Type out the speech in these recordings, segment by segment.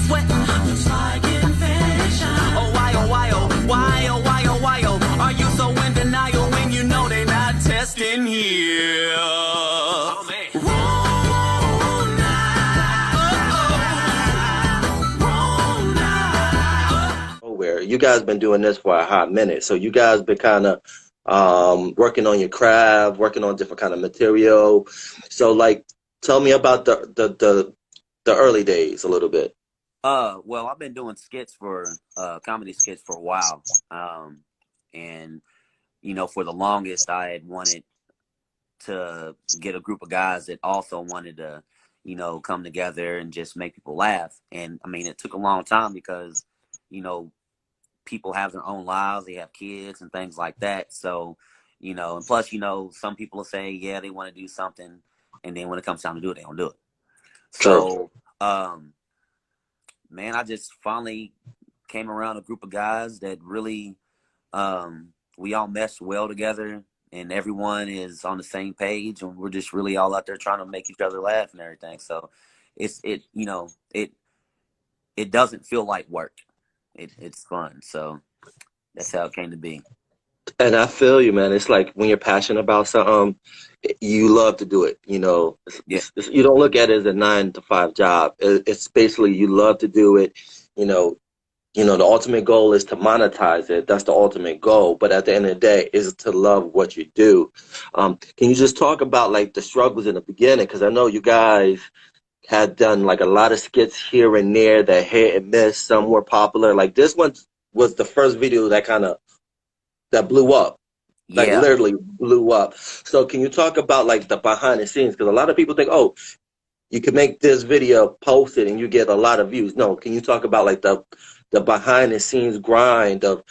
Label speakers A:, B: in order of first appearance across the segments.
A: sweat. It's like infection. Oh, why, oh, why, oh, why, oh, why, oh, why, oh. Are you so in denial when you know they're not testing here? Oh, man.
B: Where you guys been doing this for a hot minute, so you guys been kind of working on your craft, working on different kind of material. So like, tell me about the early days a little bit.
C: Well, I've been doing skits for comedy skits for a while. And for the longest I had wanted to get a group of guys that also wanted to, come together and just make people laugh. And I mean, it took a long time because, people have their own lives, they have kids and things like that. So, and plus, some people will say, yeah, they want to do something, and then when it comes time to do it, they don't do it.
B: True.
C: So, man, I just finally came around a group of guys that really, we all mesh well together, and everyone is on the same page, and we're just really all out there trying to make each other laugh and everything. So it doesn't feel like work. It's fun. So that's how it came to be.
B: And I feel you, man. It's like when you're passionate about something, you love to do it.
C: Yeah.
B: You don't look at it as a 9 to 5 job. It's basically you love to do it. You know, the ultimate goal is to monetize it. That's the ultimate goal. But at the end of the day, is to love what you do. Can you just talk about like the struggles in the beginning? Because I know you guys had done like a lot of skits here and there that hit and miss. Some were popular. Like this one was the first video that blew up. Like
C: Yeah.
B: literally blew up. So can you talk about like the behind the scenes? Because a lot of people think, oh, you can make this video, post it, and you get a lot of views. No, can you talk about like the behind the scenes grind of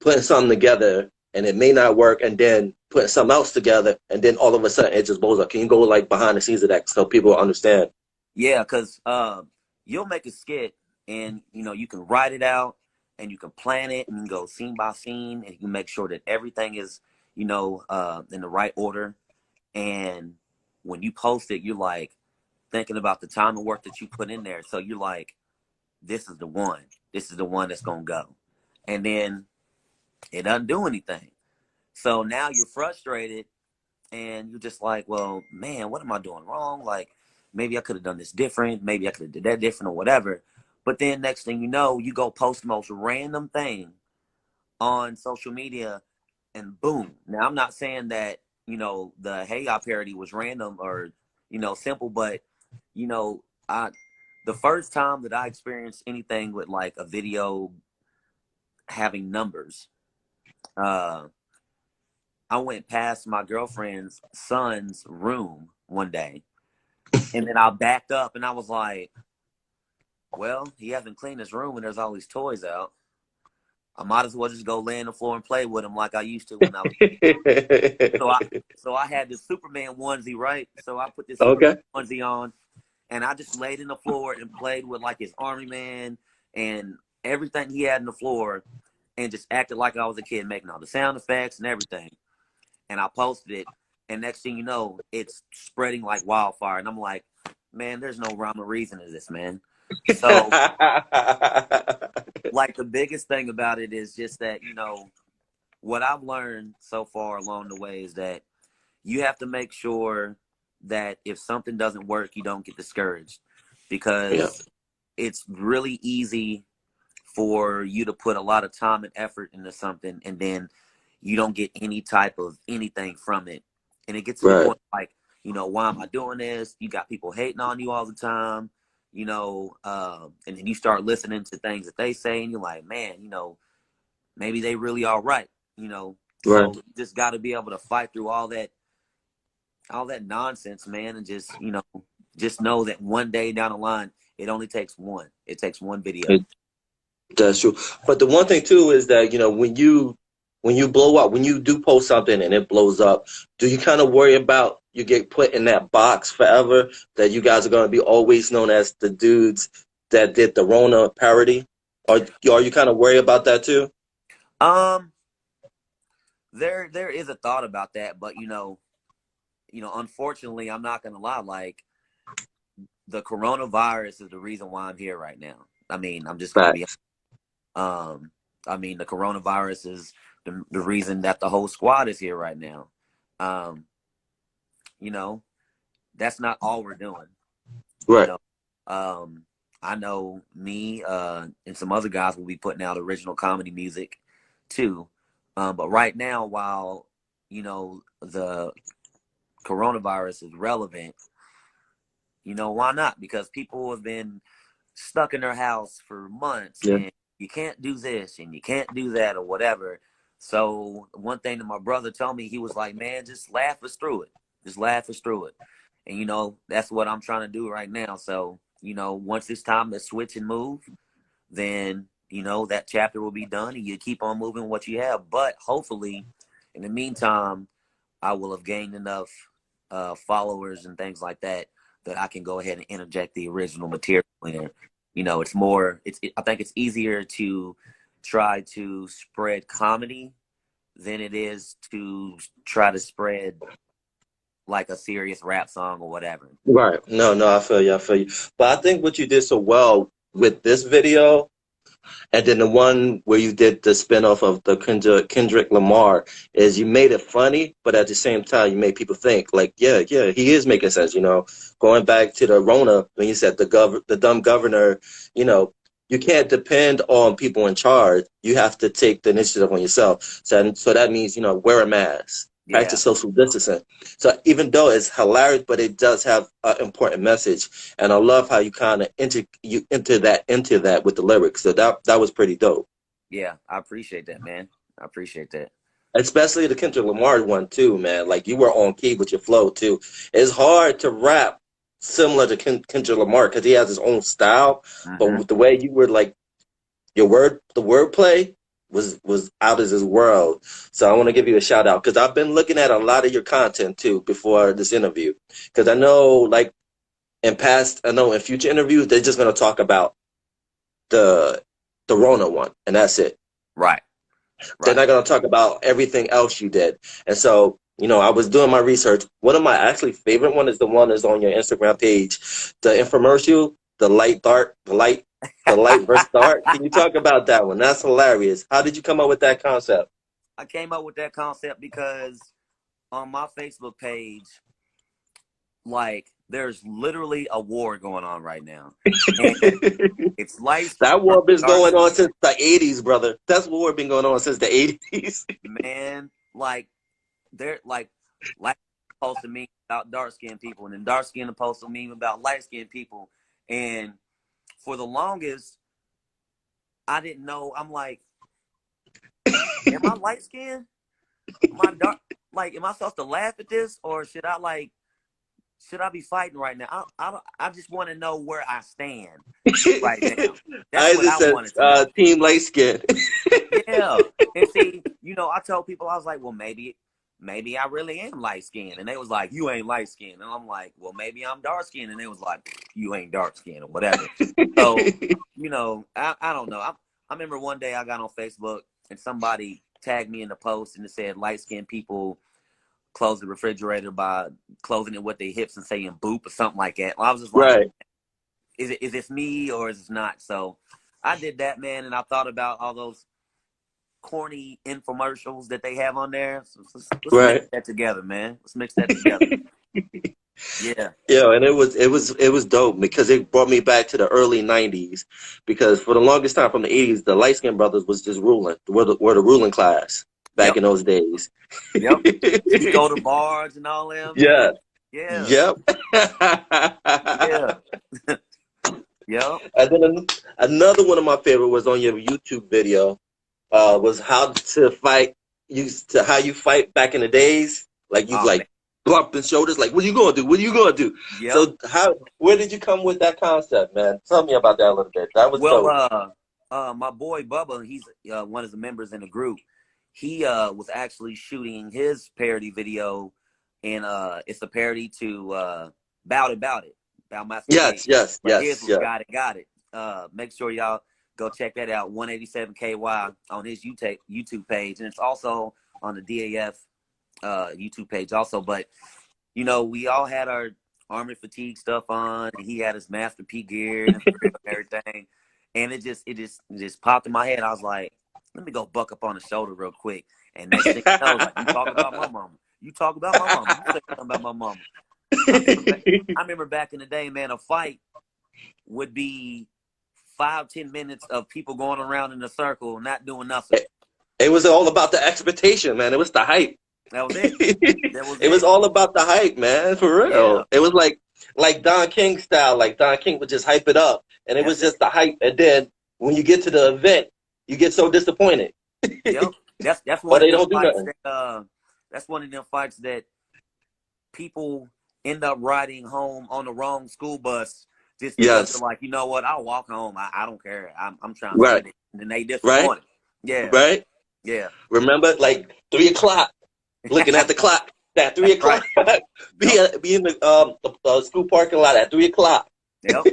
B: putting something together and it may not work, and then putting something else together, and then all of a sudden it just blows up? Can you go like behind the scenes of that so people understand?
C: Yeah, because you'll make a skit and you can write it out and you can plan it and you can go scene by scene and you can make sure that everything is in the right order. And when you post it, you're like thinking about the time and work that you put in there. So you're like, this is the one. This is the one that's gonna go. And then it doesn't do anything. So now you're frustrated and you're just like, well, man, what am I doing wrong? Like, maybe I could have done this different. Maybe I could have did that different or whatever. But then next thing you know, you go post the most random thing on social media and boom. Now, I'm not saying that, the Hey Ya parody was random or, simple, but, the first time that I experienced anything with like a video having numbers, I went past my girlfriend's son's room one day, and then I backed up and I was like, well, he hasn't cleaned his room and there's all these toys out. I might as well just go lay on the floor and play with him like I used to when I was so I had this Superman onesie, right? So I put this Superman
B: Okay.
C: onesie on and I just laid in the floor and played with like his army man and everything he had in the floor and just acted like I was a kid, making all the sound effects and everything. And I posted it, and next thing you know, it's spreading like wildfire. And I'm like, man, there's no rhyme or reason to this, man. So, like, the biggest thing about it is just that, what I've learned so far along the way is that you have to make sure that if something doesn't work, you don't get discouraged, because it's really easy for you to put a lot of time and effort into something and then you don't get any type of anything from it. And it gets to the
B: Right.
C: point like, why am I doing this? You got people hating on you all the time, and then you start listening to things that they say and you're like, man, maybe they really are right,
B: Right.
C: So you just got to be able to fight through all that nonsense, man. And just know that one day down the line, it only takes one. It takes one video.
B: That's true. But the one thing too is that, when you blow up, when you do post something and it blows up, do you kind of worry about you get put in that box forever, that you guys are going to be always known as the dudes that did the Rona parody? Or are you kind of worried about that too?
C: There is a thought about that, but unfortunately, I'm not gonna lie, like, the coronavirus is the reason why I'm here right now. I mean, I'm just gonna be.
B: Facts.
C: I mean, the coronavirus is the reason that the whole squad is here right now. Um, you know, that's not all we're doing. You
B: Right.
C: know, I know me and some other guys will be putting out original comedy music too. But right now, while the coronavirus is relevant, why not? Because people have been stuck in their house for months,
B: Yeah.
C: and you can't do this and you can't do that or whatever. So one thing that my brother told me, he was like, man, just laugh us through it. Just laugh us through it. And that's what I'm trying to do right now. So, once it's time to switch and move, then, that chapter will be done and you keep on moving what you have. But hopefully, in the meantime, I will have gained enough followers and things like that that I can go ahead and interject the original material in. It's more, I think it's easier to try to spread comedy than it is to try to spread like a serious rap song or whatever.
B: Right. No, no, I feel you. I feel you. But I think what you did so well with this video, and then the one where you did the spinoff of the Kendrick Lamar, is you made it funny, but at the same time, you made people think, like, yeah, yeah, he is making sense. Going back to the Rona, when you said the dumb governor, you know, you can't depend on people in charge. You have to take the initiative on yourself. So that means, wear a mask,
C: Yeah,
B: practice social distancing. So even though it's hilarious, but it does have an important message. And I love how you kind of enter that with the lyrics. So that was pretty dope.
C: yeah, I appreciate that, man. I appreciate that.
B: Especially the Kendrick Lamar one too, man. Like you were on key with your flow too. It's hard to rap similar to Kendrick Lamar because he has his own style. But
C: Hmm.
B: with the way you were like the wordplay was out of this world. So I want to give you a shout out because I've been looking at a lot of your content too before this interview. Because I know like I know in future interviews they're just gonna talk about the the Rona one and that's it.
C: Right,
B: They're
C: right.
B: not going to talk about everything else you did. And so, I was doing my research. One of my actually favorite one is the one that's on your Instagram page, the infomercial, the light versus dark. Can you talk about that one? That's hilarious. How did you come up with that concept?
C: I came up with that concept because on my Facebook page, like, there's literally a war going on right now. And it's light skin
B: That
C: versus
B: war been
C: dark
B: going on
C: skin.
B: since the 80s, brother. That's war been going on since the 80s.
C: Man, like, they're like post a meme about dark skinned people, and then dark skinned post a meme about light skinned people. And for the longest, I didn't know. I'm like, am I light skinned? Am I dark? Like, am I supposed to laugh at this, or should I be fighting right now? I just want to know where I stand right now. That's
B: I
C: what
B: just
C: I
B: said
C: wanted to know.
B: team light skin.
C: Yeah. And see, I told people, I was like, well, maybe I really am light skinned. And they was like, you ain't light skinned. And I'm like, well, maybe I'm dark skinned. And they was like, you ain't dark skinned or whatever. So, I don't know. I remember one day I got on Facebook and somebody tagged me in the post and it said light skinned people close the refrigerator by closing it with their hips and saying boop or something like that. Well, I was just like,
B: Right.
C: is this me or is this not? So I did that, man, and I thought about all those corny infomercials that they have on there. So let's mix
B: Right.
C: that together, man. Let's mix that together. Yeah.
B: Yeah, and it was dope because it brought me back to the early '90s. Because for the longest time, from the '80s, the light skinned brothers was just ruling. Were the ruling class back
C: Yep.
B: in those days.
C: Yep. Chico the Barge and all them, man.
B: Yeah.
C: Yeah.
B: Yep.
C: Yeah. Yep.
B: And then another one of my favorite was on your YouTube video. Was how to fight. How you fight back in the days. Like you
C: Oh man.
B: like bumping shoulders. Like what you gonna do? What you gonna do?
C: Yep.
B: So where did you come with that concept, man? Tell me about that a little bit. That was
C: Well,
B: dope.
C: my boy Bubba, he's one of the members in the group. He was actually shooting his parody video, and it's a parody to Bout It, about
B: Yes,
C: masturbation.
B: yes,
C: But his
B: yes,
C: was
B: yeah.
C: Got It. Make sure y'all go check that out. 187 KY on his YouTube page, and it's also on the DAF YouTube page also. But we all had our army fatigue stuff on, and he had his Master P gear and his grill and everything. And it just popped in my head. I was like, let me go buck up on the shoulder real quick. And next thing you know, like, you talk about my mama. You talk about my mama. You say something about my mama. I remember back in the day, man, a fight would be 5-10 minutes of people going around in a circle, not doing nothing.
B: It was all about the expectation, man. It was the hype.
C: That was it. That was
B: It was all about the hype, man, for real.
C: Yeah.
B: It was like Don King style. Like Don King would just hype it up, and it was just the hype. And then when you get to the event, you get so disappointed.
C: Yep. That's
B: But
C: one of
B: they
C: them
B: don't do
C: fights
B: nothing.
C: that that's one of them fights that people end up riding home on the wrong school bus just because they're
B: Yes.
C: like, you know what, I'll walk home. I don't care. I'm trying to see
B: Right.
C: it. And then they
B: Right.
C: disappointed. Yeah.
B: Right.
C: Yeah.
B: Remember, like 3 o'clock, looking at the clock. At 3 o'clock,
C: Right.
B: be in the school parking lot at 3 o'clock.
C: Yep.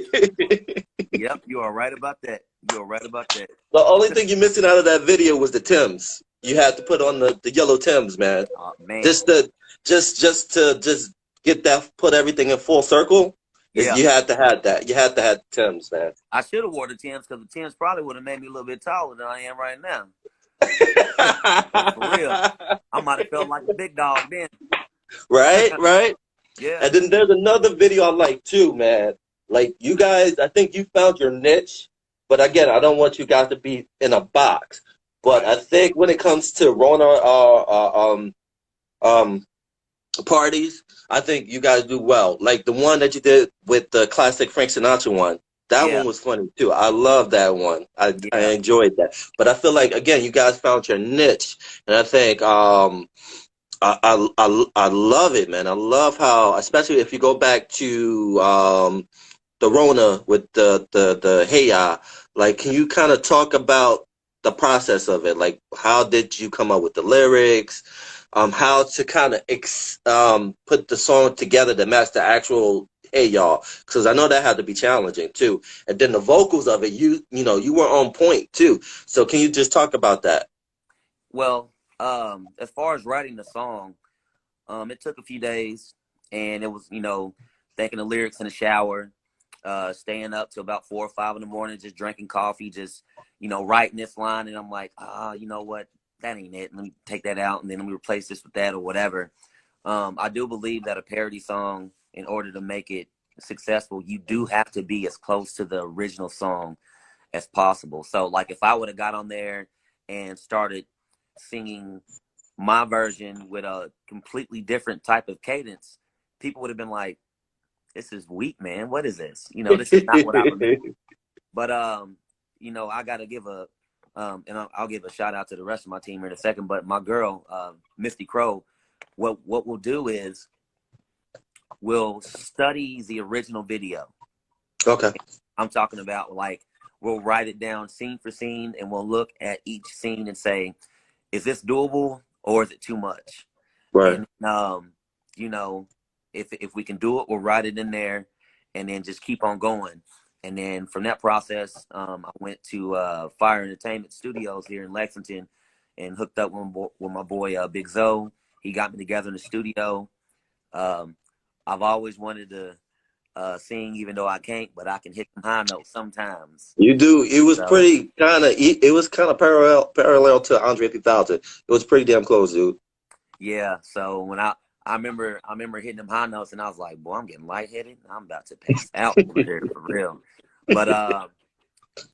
C: Yep. You are right about that. You are right about that.
B: The only thing you're missing out of that video was the Timbs. You had to put on the yellow Timbs, man.
C: Man.
B: Just to get that, put everything in full circle.
C: Yeah.
B: You had to have that. You had to have Timbs, man.
C: I should have wore the Timbs because the Timbs probably would have made me a little bit taller than I am right now. For real. I might have felt like a big dog then.
B: Right, right.
C: Yeah.
B: And then there's another video I like too, man. Like you guys, I think you found your niche, but again, I don't want you guys to be in a box. But
C: Right.
B: I think when it comes to Rona parties, I think you guys do well. Like the one that you did with the classic Frank Sinatra one. That
C: Yeah.
B: one was funny too. I love that one. I
C: Yeah.
B: enjoyed that. But I feel like again, you guys found your niche, and I think I love it, man. I love how, especially if you go back to the Rona with the Hey Ya. Like, can you kind of talk about the process of it? Like, how did you come up with the lyrics? How to kind of put the song together to match the actual Hey Y'all? Because I know that had to be challenging too. And then the vocals of it, you know, you were on point too. So can you just talk about that?
C: Well, as far as writing the song, it took a few days, and it was, thinking the lyrics in the shower, staying up till about 4 or 5 in the morning, just drinking coffee, just, writing this line. And I'm like, you know what? That ain't it. Let me take that out, and then let me replace this with that or whatever. I do believe that a parody song, in order to make it successful, you do have to be as close to the original song as possible. So, like, if I would have got on there and started singing my version with a completely different type of cadence, people would have been like, this is weak, man. What is this? This is not what I remember. But, I got to give and I'll give a shout out to the rest of my team here in a second. But my girl, Misty Crow, what we'll do is we'll study the original video.
B: Okay.
C: I'm talking about, like, we'll write it down scene for scene, and we'll look at each scene and say, is this doable or is it too much?
B: Right.
C: And, if we can do it, we'll write it in there and then just keep on going. And then from that process, I went to Fire Entertainment Studios here in Lexington and hooked up with my boy, Big Zoe. He got me together in the studio. I've always wanted to sing, even though I can't, but I can hit some high notes sometimes.
B: You do. It was
C: So,
B: pretty kind of. It was kind of parallel to Andre 3000. It was pretty damn close, dude.
C: yeah. So when I remember hitting them high notes, and I was like, boy, I'm getting lightheaded. I'm about to pass out over here for real. But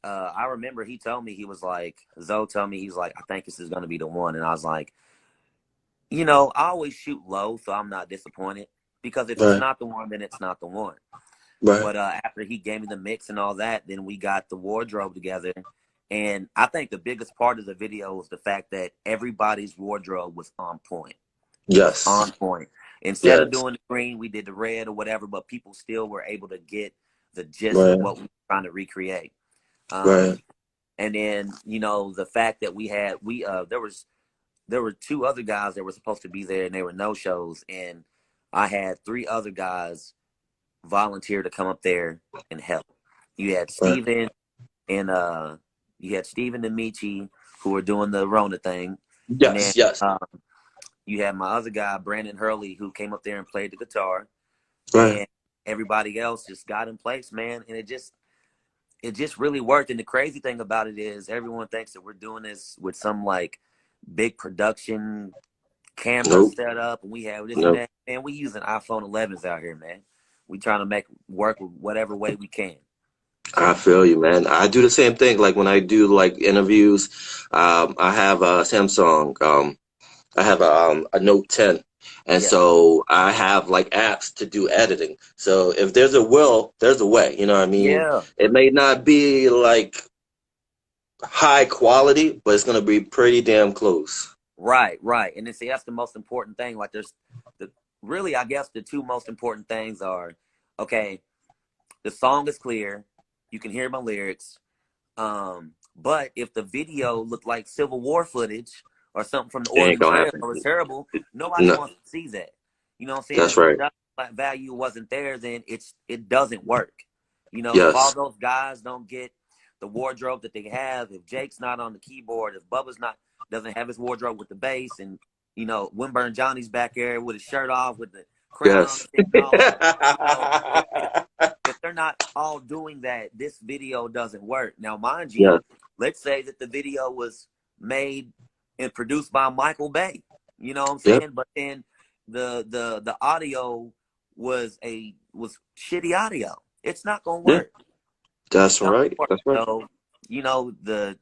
C: I remember he told me, he was like, Zoe told me, he's like, I think this is gonna be the one. And I was like, I always shoot low, so I'm not disappointed, because if it's not the one, then it's not the one.
B: Right.
C: But after he gave me the mix and all that, then we got the wardrobe together. And I think the biggest part of the video was the fact that everybody's wardrobe was on point.
B: Yes.
C: On point. Instead of doing the green, we did the red or whatever, but people still were able to get the gist of what we were trying to recreate.
B: Right.
C: And then, the fact that there were 2 other guys that were supposed to be there, and they were no shows. And I had 3 other guys volunteer to come up there and help. You had Steven and Michi, who were doing the Rona thing.
B: Yes.
C: And then, you had my other guy, Brandon Hurley, who came up there and played the guitar.
B: Right.
C: And everybody else just got in place, man. And it just really worked. And the crazy thing about it is everyone thinks that we're doing this with some like big production camera
B: Nope.
C: set up and we have this and
B: Nope.
C: that. Man, we using iPhone 11s out here, man. We trying to make work with whatever way we can.
B: I feel you, man. I do the same thing. Like when I do like interviews, I have a Samsung. I have a Note 10, and
C: Yeah.
B: so I have like apps to do editing. So if there's a will, there's a way. You know what I mean?
C: Yeah.
B: It may not be like high quality, but it's gonna be pretty damn close.
C: Right, right. And then see, that's the most important thing. Like there's the really, I guess the two most important things are, okay, the song is clear, you can hear my lyrics. But if the video looked like Civil War footage or something from the
B: It ain't
C: Oregon
B: gonna
C: Trail
B: happen.
C: or was terrible, nobody
B: No,
C: wants to see that. You know what I'm saying?
B: that's
C: If the
B: right.
C: production value wasn't there, then it doesn't work. You know, if all
B: Yes,
C: those guys don't get the wardrobe that they have, if Jake's not on the keyboard, if Bubba's not doesn't have his wardrobe with the bass, and you know, Winburn Johnny's back there with his shirt off with the crown on
B: yes.
C: his head and all, you know, if they're not all doing that, this video doesn't work. Now, mind you,
B: Yes,
C: let's say that the video was made and produced by Michael Bay. You know what I'm
B: yep,
C: saying? But then the audio was shitty audio. It's not gonna
B: yeah.
C: work. It's
B: That's
C: not
B: right.
C: gonna work.
B: That's right.
C: So, you know, the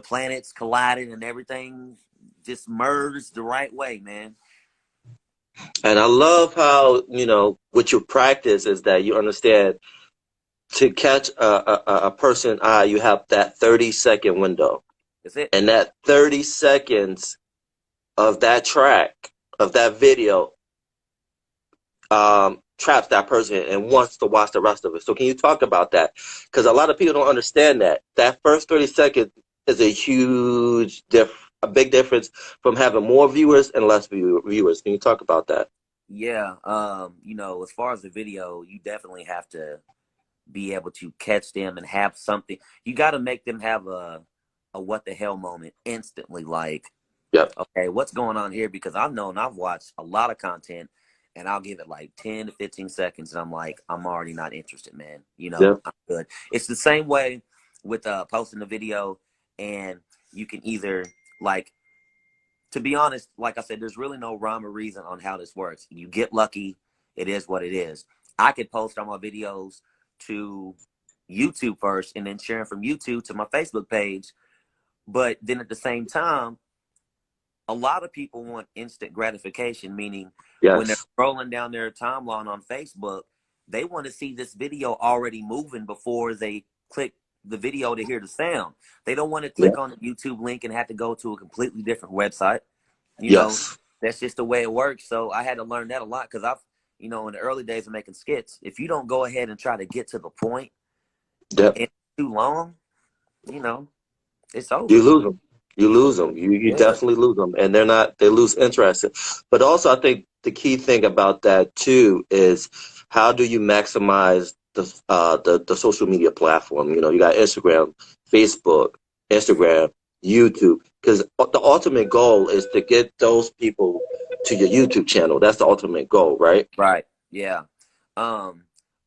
C: planets collided and everything just merged the right way, man.
B: And I love how, you know, what your practice is that you understand to catch a person eye, you have that 30-second window.
C: That's it.
B: And that 30 seconds of that track, of that video, traps that person and wants to watch the rest of it. So can you talk about that? Because a lot of people don't understand that. That first 30 seconds is a big difference from having more viewers and less viewers. Can you talk about that?
C: Yeah. You know, as far as the video, you definitely have to be able to catch them and have something. You got to make them have a what the hell moment instantly. Like,
B: Yep.
C: okay, what's going on here? Because I've known I've watched a lot of content and I'll give it like 10 to 15 seconds and I'm like, I'm already not interested, man. You know,
B: Yep.
C: I'm good. It's the same way with posting a video, and you can either like, to be honest, like I said, there's really no rhyme or reason on how this works. You get lucky, it is what it is. I could post all my videos to YouTube first and then share them from YouTube to my Facebook page. But then at the same time, a lot of people want instant gratification, meaning when they're
B: Yes.
C: scrolling down their timeline on Facebook, they want to see this video already moving before they click the video to hear the sound. They don't want to click
B: Yep.
C: on the YouTube link and have to go to a completely different website. You know,
B: Yes.
C: that's just the way it works. So I had to learn that a lot because you know, in the early days of making skits, if you don't go ahead and try to get to the point
B: Yep.
C: and too long, you know, it's over.
B: You lose them. You lose them. You
C: Yeah.
B: definitely lose them, and they lose interest. But also, I think the key thing about that too is how do you maximize the social media platform? You know, you got Instagram, Facebook, Instagram, YouTube, because the ultimate goal is to get those people to your YouTube channel. That's the ultimate goal, right?
C: Right. Yeah. I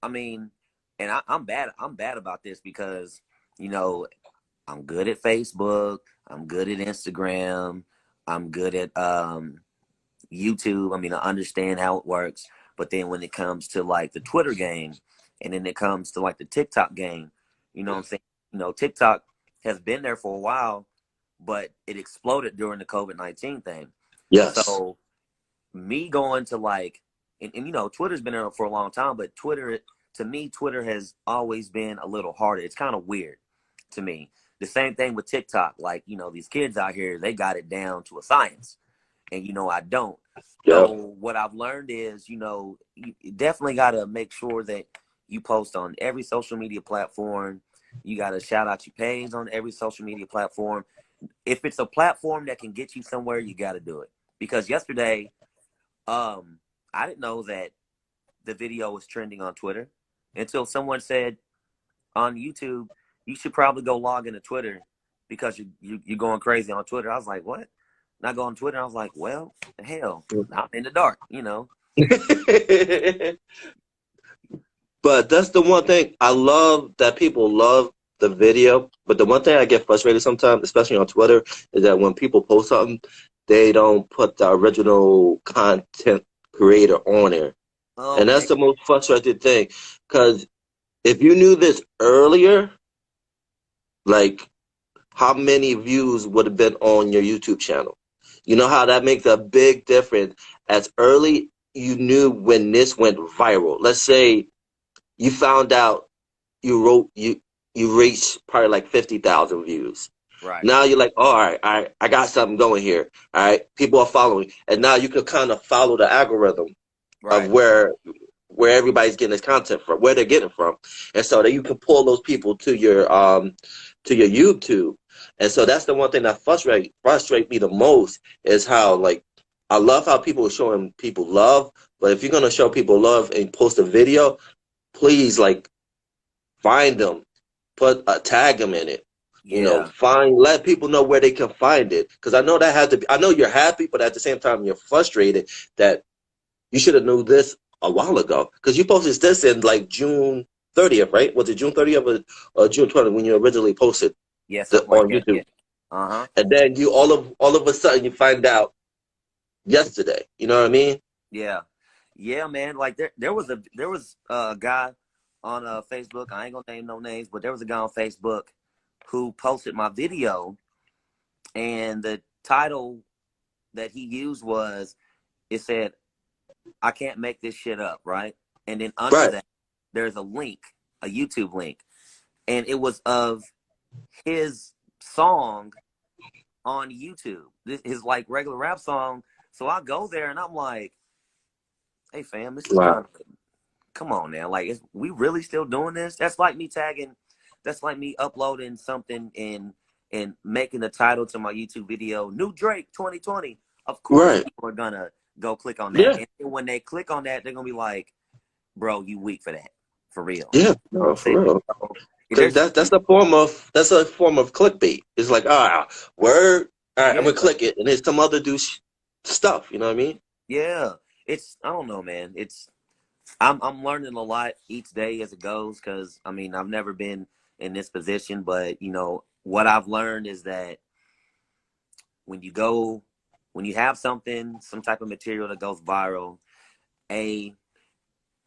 C: mean, and I'm bad. I'm bad about this because, you know, I'm good at Facebook. I'm good at Instagram. I'm good at YouTube. I mean, I understand how it works. But then when it comes to like the Twitter game, and then it comes to like the TikTok game, you know what I'm saying? You know, TikTok has been there for a while, but it exploded during the COVID-19 thing.
B: Yes.
C: So me going to like, and you know, Twitter's been there for a long time, but to me, Twitter has always been a little harder. It's kind of weird to me. The same thing with TikTok. Like, you know, these kids out here, they got it down to a science. And, you know, I don't.
B: Yep.
C: So what I've learned is, you know, you definitely got to make sure that you post on every social media platform. You got to shout out your page on every social media platform. If it's a platform that can get you somewhere, you got to do it. Because yesterday, I didn't know that the video was trending on Twitter until someone said on YouTube, you should probably go log into Twitter because you're going crazy on Twitter. I was like, what? Not going on Twitter. I was like, well, hell, I'm in the dark, you know.
B: But that's the one thing I love that people love the video, but the one thing I get frustrated sometimes, especially on Twitter, is that when people post something, they don't put the original content creator on there.
C: Oh
B: And
C: man,
B: that's the most frustrating thing. Because if you knew this earlier, like how many views would have been on your YouTube channel? You know how that makes a big difference. As early you knew when this went viral. Let's say you found out you reached probably like 50,000 views.
C: right,
B: Now you're like, oh, all right, I got something going here. All right, people are following, and now you can kind of follow the algorithm of
C: right.
B: where everybody's getting this content from, where they're getting from, and so that you can pull those people to your YouTube. And so that's the one thing that frustrate me the most is how like I love how people are showing people love, but if you're gonna show people love and post a video, please like find them, tag them in it. You know,
C: Yeah,
B: let people know where they can find it. Because I know that had to be. I know you're happy, but at the same time you're frustrated that you should have knew this a while ago. Because you posted this in like June 30th, right? Was it June 30th or June 20th when you originally posted
C: yeah, something like
B: on
C: that. Yeah.
B: YouTube?
C: Uh-huh.
B: And then you all of a sudden you find out yesterday. You know what I mean?
C: Yeah. Yeah, man. Like there was a guy on Facebook. I ain't gonna name no names, but there was a guy on Facebook who posted my video, and the title that he used was, it said, "I can't make this shit up," right? And then under
B: Right,
C: that, there's a link, a YouTube link, and it was of his song on YouTube. His like regular rap song. So I go there and I'm like, "Hey fam, this is
B: right,
C: kind of, come on now, like, we really still doing this?" That's like me tagging, that's like me uploading something and making the title to my YouTube video, "New Drake 2020." Of course,
B: right.
C: people are gonna go click on that,
B: Yeah,
C: and when they click on that, they're gonna be like, "Bro, you weak for that, for real."
B: yeah.
C: You know what
B: No,
C: I'm saying?
B: for real.
C: So, if
B: Because
C: there's,
B: that's a form of clickbait. It's like, word, all right, I'm
C: yeah,
B: gonna click it, and there's some other stuff. You know what I mean?
C: yeah, it's, I don't know, man. I'm learning a lot each day as it goes, because I mean I've never been in this position, but you know what I've learned is that when you go, when you have something, some type of material that goes viral, a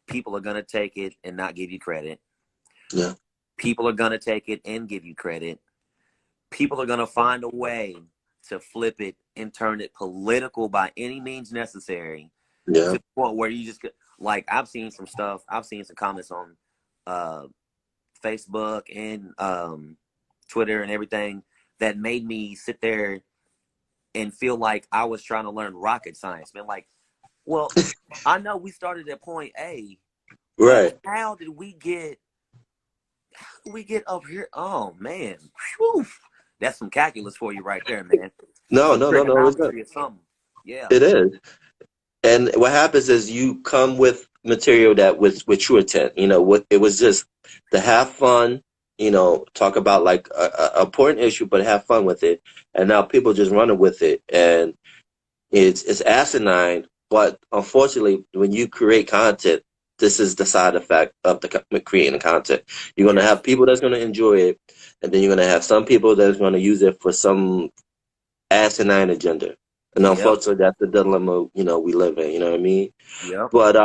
C: people are gonna take it and not give you credit.
B: Yeah,
C: People are gonna take it and give you credit. People are gonna find a way to flip it and turn it political by any means necessary,
B: yeah,
C: to the point where you just get, like, I've seen some stuff, I've seen some comments on uh Facebook and Twitter and everything that made me sit there and feel like I was trying to learn rocket science. Man, like, well, I know we started at point A, but
B: right.
C: how did we get up here? Oh man, whew. That's some calculus for you right there, man.
B: No,
C: Some
B: no, no, no. It's not.
C: trigonometry or something. Yeah,
B: It is. And what happens is you come with material that was with true intent. You know, what it was just to have fun. You know, talk about like a important issue, but have fun with it. And now people just running with it, and it's asinine. But unfortunately, when you create content, this is the side effect of creating the content. You're gonna
C: yes,
B: have people that's gonna enjoy it, and then you're gonna have some people that's gonna use it for some asinine agenda. And
C: yep,
B: unfortunately, that's the dilemma, we live in, you know what I mean?
C: yep.
B: But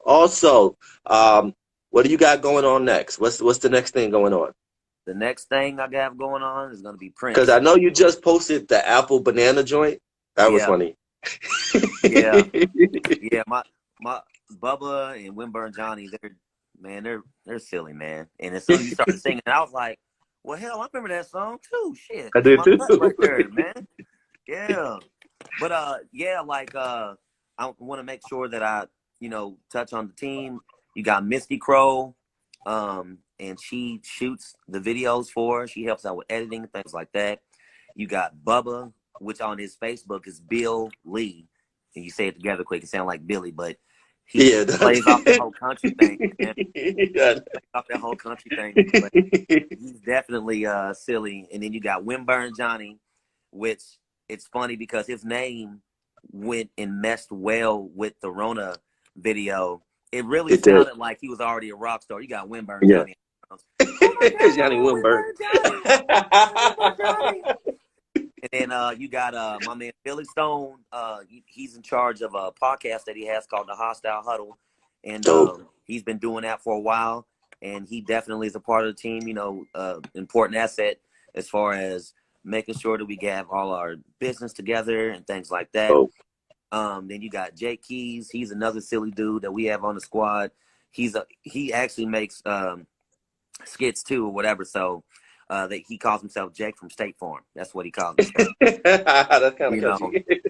B: also, what do you got going on next? What's the next thing going on?
C: The next thing I got going on is gonna be
B: Because I
C: Prince.
B: know you just posted the apple banana joint. That was
C: Yeah,
B: funny.
C: yeah. Yeah, my Bubba and Winburn Johnny, they're silly, man. And as soon as you started singing, I was like, well, hell, I remember that song too. Shit,
B: I
C: in
B: did
C: my
B: too.
C: gut right there, man. Yeah, but yeah, like I want to make sure that I, touch on the team. You got Misty Crow, and she shoots the videos for her. She helps out with editing and things like that. You got Bubba, which on his Facebook is Bill Lee, and you say it together quick, it sounds like Billy, but he
B: Yeah.
C: plays off that whole country thing, man.
B: Yeah.
C: Plays off that whole country thing, but he's definitely silly. And then you got Winburn Johnny, which, it's funny because his name went and messed well with the Rona video. It really
B: It did.
C: sounded like he was already a rock star. You got Winburn
B: Yeah.
C: Johnny. Oh my God,
B: Johnny
C: oh, we
B: Winberg.
C: learned Johnny. Oh, we learned Johnny. And then you got my man Billy Stone. He's in charge of a podcast that he has called The Hostile Huddle, and
B: Dope.
C: he's been doing that for a while. And he definitely is a part of the team. Important asset as far as making sure that we have all our business together and things like that.
B: Dope.
C: Then you got Jake Keys. He's another silly dude that we have on the squad. He actually makes skits too or whatever. So that he calls himself Jake from State Farm. That's what he calls himself.
B: That's kind of
C: You know,
B: catchy.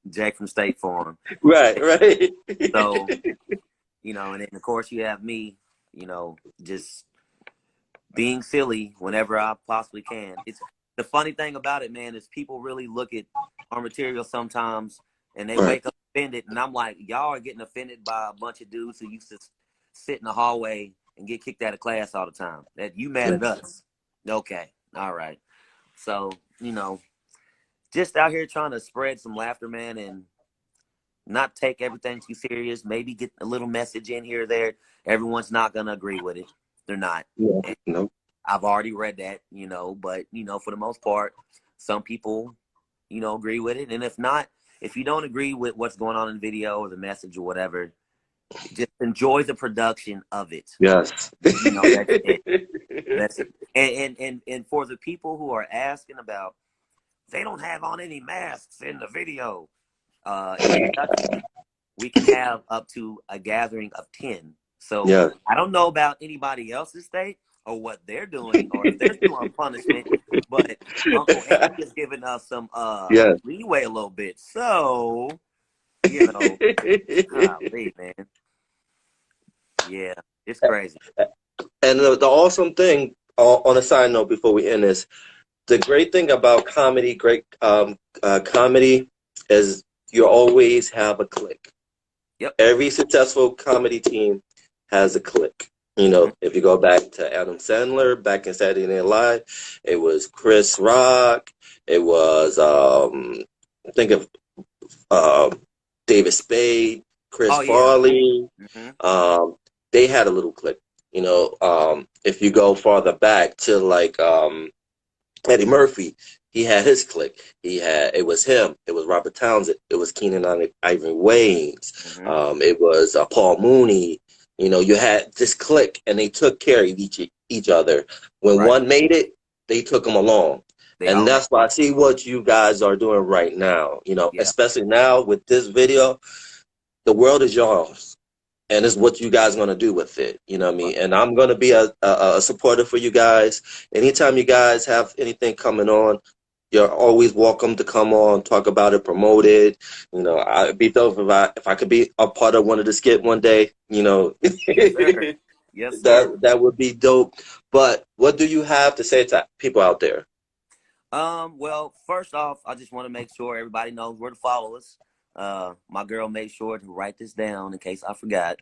C: Jake from State Farm.
B: Right.
C: So, and then of course you have me, just being silly whenever I possibly can. It's the funny thing about it, man, is people really look at our material sometimes and they wake up offended, and I'm like, y'all are getting offended by a bunch of dudes who used to sit in the hallway and get kicked out of class all the time. That you mad at us. Okay. All right. So, just out here trying to spread some laughter, man, and not take everything too serious. Maybe get a little message in here or there. Everyone's not going to agree with it. They're not.
B: Yeah. No.
C: I've already read that, but, for the most part, some people, agree with it. And if not, if you don't agree with what's going on in the video or the message or whatever, just enjoy the production of it.
B: Yes.
C: That's it. That's it. And for the people who are asking about, they don't have on any masks in the video. In Kentucky, we can have up to a gathering of 10. So
B: Yeah.
C: I don't know about anybody else's state or what they're doing or if they're still on punishment, but Uncle Andy is giving us some leeway a little bit. So, golly, man. Yeah, it's crazy.
B: And the awesome thing, on a side note before we end this, the great thing about comedy, comedy is you always have a clique.
C: Yep.
B: Every successful comedy team has a clique. If you go back to Adam Sandler, back in Saturday Night Live, it was Chris Rock. It was, think of David Spade, Chris Farley.
C: Mm-hmm.
B: They had a little clique. If you go farther back to like Eddie Murphy, he had his clique. It was him. It was Robert Townsend. It was Keenan Ivory Wayans.
C: Mm-hmm.
B: It was Paul Mooney. You had this clique, and they took care of each other. When one made it, they took them along. And that's why I see what you guys are doing right now. Especially now with this video, the world is yours. And it's what you guys are going to do with it. You know what I mean? And I'm going to be a supporter for you guys. Anytime you guys have anything coming on, you're always welcome to come on, talk about it, promote it. I'd be dope if I could be a part of one of the skit one day.
C: Yes, sir. Yes, sir.
B: That would be dope. But what do you have to say to people out there?
C: Well, first off, I just want to make sure everybody knows where to follow us. My girl made sure to write this down in case I forgot.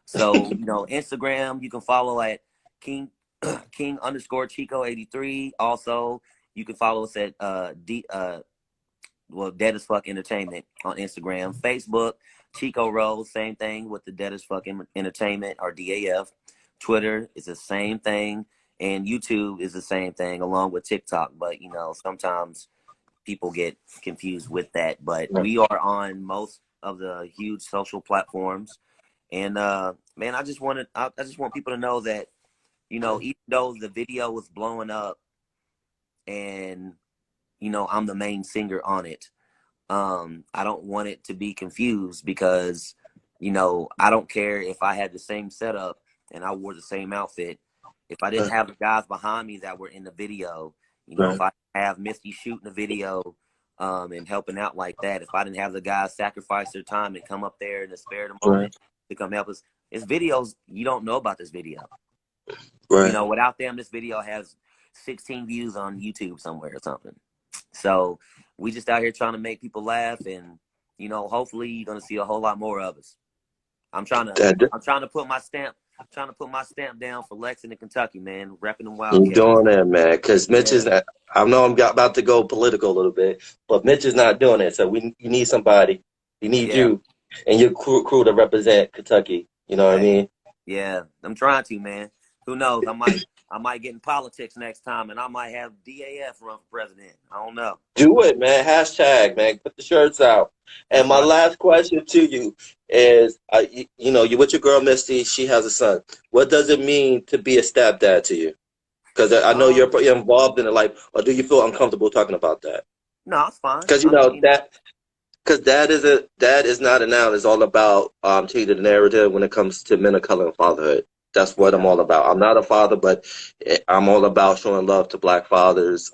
C: So, Instagram, you can follow at King_Chico83. Also, you can follow us at Dead as Fuck Entertainment on Instagram. Facebook, Chico Roze, same thing with the Dead as Fuck Entertainment or DAF. Twitter is the same thing, and YouTube is the same thing along with TikTok. But sometimes people get confused with that, but we are on most of the huge social platforms. And man, I just want people to know that even though the video was blowing up and I'm the main singer on it, I don't want it to be confused because I don't care if I had the same setup and I wore the same outfit. If I didn't have the guys behind me that were in the video, if I have Misty shooting the video and helping out like that, if I didn't have the guys sacrifice their time and come up there in the spare the moment to come help us, it's videos you don't know about this video. Without them, this video has 16 views on YouTube somewhere or something. So we just out here trying to make people laugh, and hopefully you're gonna see a whole lot more of us. I'm trying to put my stamp down for Lexington, Kentucky, man. Repping them Wildcats.
B: You're doing that, man. Because Mitch is not. I know I'm about to go political a little bit, but Mitch is not doing it. So you need somebody. We need you and your crew to represent Kentucky. You know what I mean?
C: Yeah, I'm trying to, man. Who knows? I might I might get in politics next time, and I might have DAF run for president. I don't know.
B: Do it, man. Hashtag, man. Put the shirts out. And
C: That's
B: my
C: right.
B: last question to you is, you with your girl Misty. She has a son. What does it mean to be a stepdad to you? Because I know you're involved in it. Like, or do you feel uncomfortable talking about that?
C: No, it's fine.
B: Because
C: I mean,
B: because that is not a noun. It's all about changing the narrative when it comes to men of color and fatherhood. That's what I'm
C: yeah.
B: all about. I'm not a father, but I'm all about showing love to Black fathers,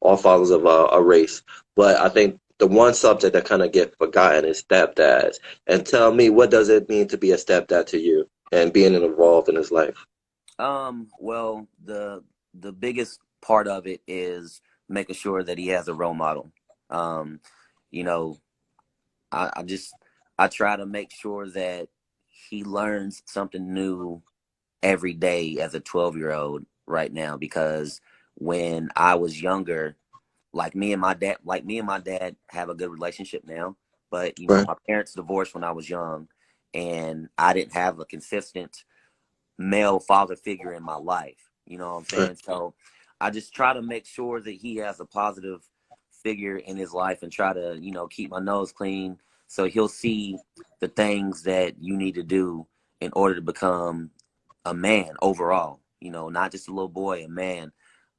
B: all fathers of a race. But I think the one subject that kind of get forgotten is stepdads. And tell me, what does it mean to be a stepdad to you and being involved in his life?
C: Well, the biggest part of it is making sure that he has a role model. You know, I try to make sure that he learns something new every day as a 12-year-old right now, because when I was younger, like me and my dad have a good relationship now, but
B: Right,
C: my parents divorced when I was young, and I didn't have a consistent male father figure in my life. You know what I'm
B: right,
C: saying? So I just try to make sure that he has a positive figure in his life, and try to, keep my nose clean, so he'll see the things that you need to do in order to become a man overall, not just a little boy, a man.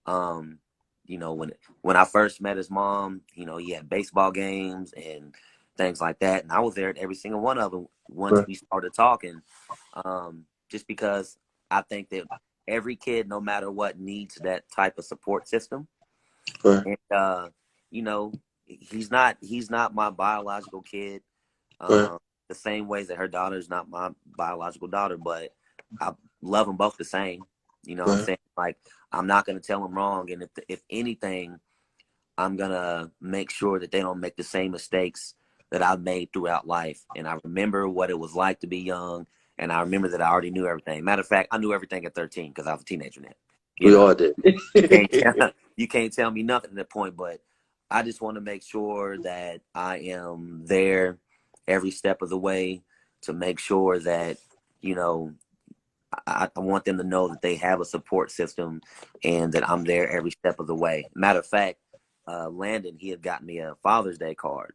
C: Um, when I first met his mom, he had baseball games and things like that, and I was there at every single one of them once
B: right,
C: we started talking. Just because I think that every kid, no matter what, needs that type of support system.
B: right,
C: And you know, he's not my biological kid.
B: right,
C: Um, the same ways that her daughter is not my biological daughter, but I love them both the same. You know what I'm
B: right,
C: saying? Like, I'm not gonna tell them wrong, and if anything, I'm gonna make sure that they don't make the same mistakes that I've made throughout life. And I remember what it was like to be young, and I remember that I already knew everything. Matter of fact, I knew everything at 13 because I was a teenager then. You
B: we
C: know,
B: all did.
C: you can't you can't tell me nothing at that point. But I just want to make sure that I am there every step of the way, to make sure that, you know I want them to know that they have a support system, and that I'm there every step of the way. Matter of fact, Landon, he had got me a Father's Day card,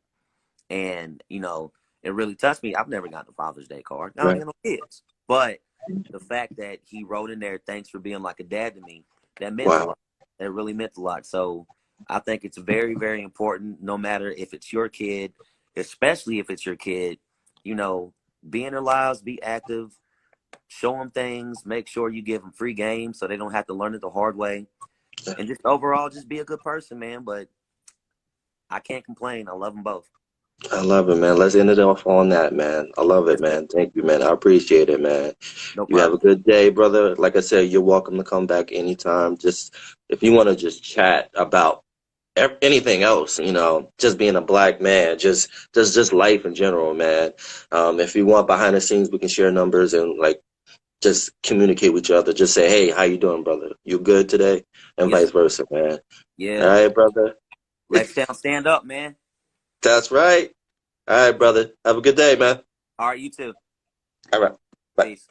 C: and it really touched me. I've never gotten a Father's Day card. I don't
B: Right.
C: even have no kids, but the fact that he wrote in there, "Thanks for being like a dad to me," that meant a
B: Wow.
C: lot. That really meant a lot. So I think it's very, very important, no matter if it's your kid, especially if it's your kid, be in their lives, be active, show them things, make sure you give them free games so they don't have to learn it the hard way, and just overall just be a good person, man. But I can't complain. I love them both.
B: I love it, man. Let's end it off on that, man. I love it,
C: Yes, sir.
B: man. Thank you, man. I appreciate it, man.
C: No
B: You have a
C: problem.
B: good day, brother. Like I said, you're welcome to come back anytime. Just if you want to just chat about anything else, just being a black man, just life in general, man. If you want behind the scenes, we can share numbers and like just communicate with each other. Just say, hey, how you doing, brother? You good today? And
C: Yes,
B: vice
C: sir.
B: versa, man. All
C: Yeah.
B: right, brother.
C: Lextown, stand up, man.
B: That's right. All right, brother. Have a good day, man.
C: All right, you too.
B: All right. Bye.
C: Peace.